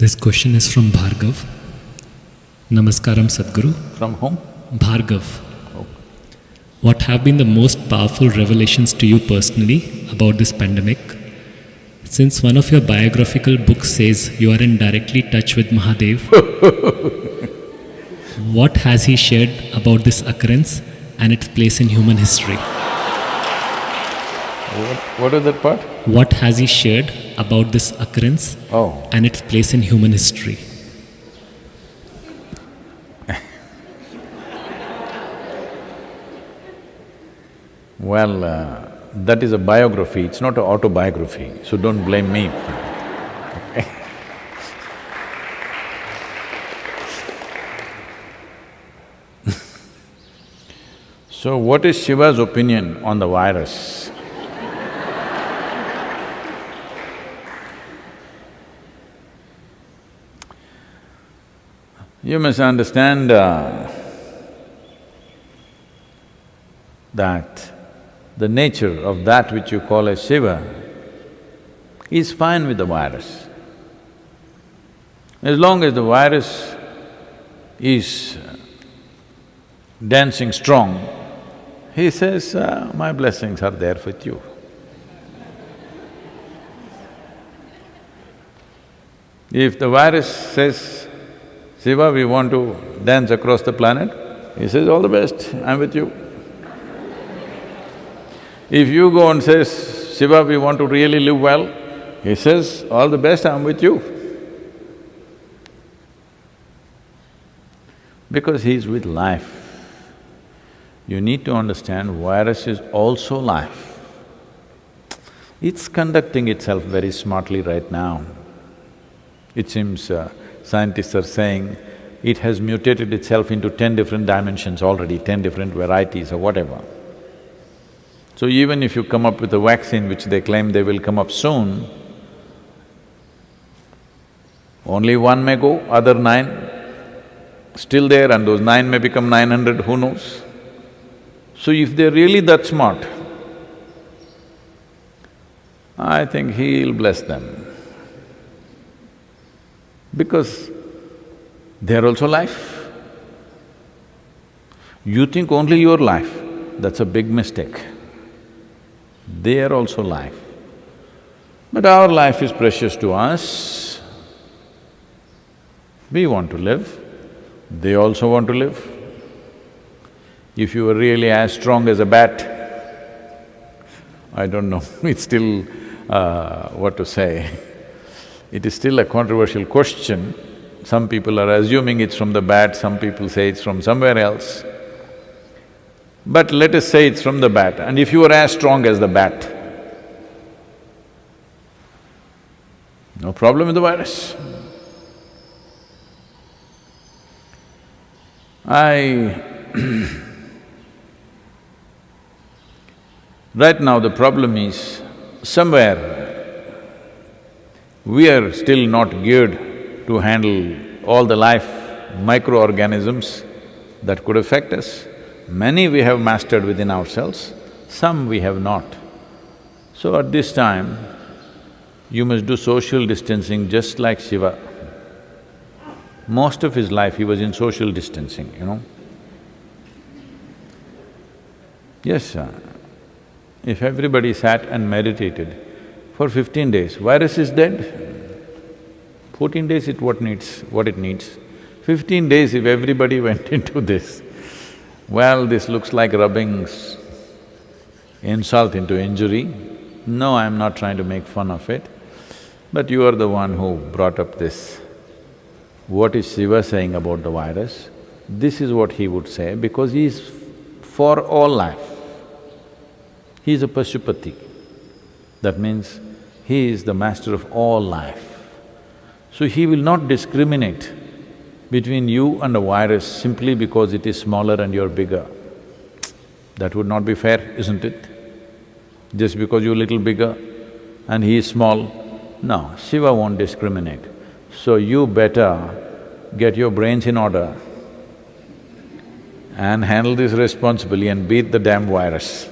This question is from Bhargav. Namaskaram Sadhguru. From whom? Bhargav. Oh. What have been the most powerful revelations to you personally about this pandemic? Since one of your biographical books says you are in directly touch with Mahadev, what has he shared about this occurrence and its place in human history? What is that part? What has he shared about this occurrence and its place in human history? Well, that is a biography, it's not an autobiography, so don't blame me. So what is Shiva's opinion on the virus? You must understand that the nature of that which you call as Shiva is fine with the virus. As long as the virus is dancing strong, he says, my blessings are there with you. If the virus says, Shiva, we want to dance across the planet, he says, all the best, I'm with you. If you go and says, Shiva, we want to really live well, he says, all the best, I'm with you. Because he's with life. You need to understand virus is also life. It's conducting itself very smartly right now. It seems scientists are saying it has mutated itself into 10 different dimensions already, 10 different varieties or whatever. So even if you come up with a vaccine which they claim they will come up soon, only one may go, other 9 still there, and those 9 may become 900, who knows? So if they're really that smart, I think he'll bless them. Because they're also life. You think only your life, that's a big mistake. They are also life. But our life is precious to us. We want to live, they also want to live. If you were really as strong as a bat, I don't know, it's still… what to say. It is still a controversial question. Some people are assuming it's from the bat, some people say it's from somewhere else. But let us say it's from the bat, and if you are as strong as the bat, no problem with the virus. Right now the problem is, somewhere we are still not geared to handle all the life microorganisms that could affect us. Many we have mastered within ourselves, some we have not. So at this time, you must do social distancing just like Shiva. Most of his life he was in social distancing, you know. Yes, if everybody sat and meditated for 15 days, virus is dead. 14 days what it needs. 15 days if everybody went into this, well, this looks like rubbing insult into injury. No, I'm not trying to make fun of it, but you are the one who brought up this. What is Shiva saying about the virus? This is what he would say because he is for all life. He is a Pashupati. That means he is the master of all life. So he will not discriminate between you and a virus simply because it is smaller and you're bigger. That would not be fair, isn't it? Just because you're little bigger and he is small, no, Shiva won't discriminate. So you better get your brains in order and handle this responsibly and beat the damn virus.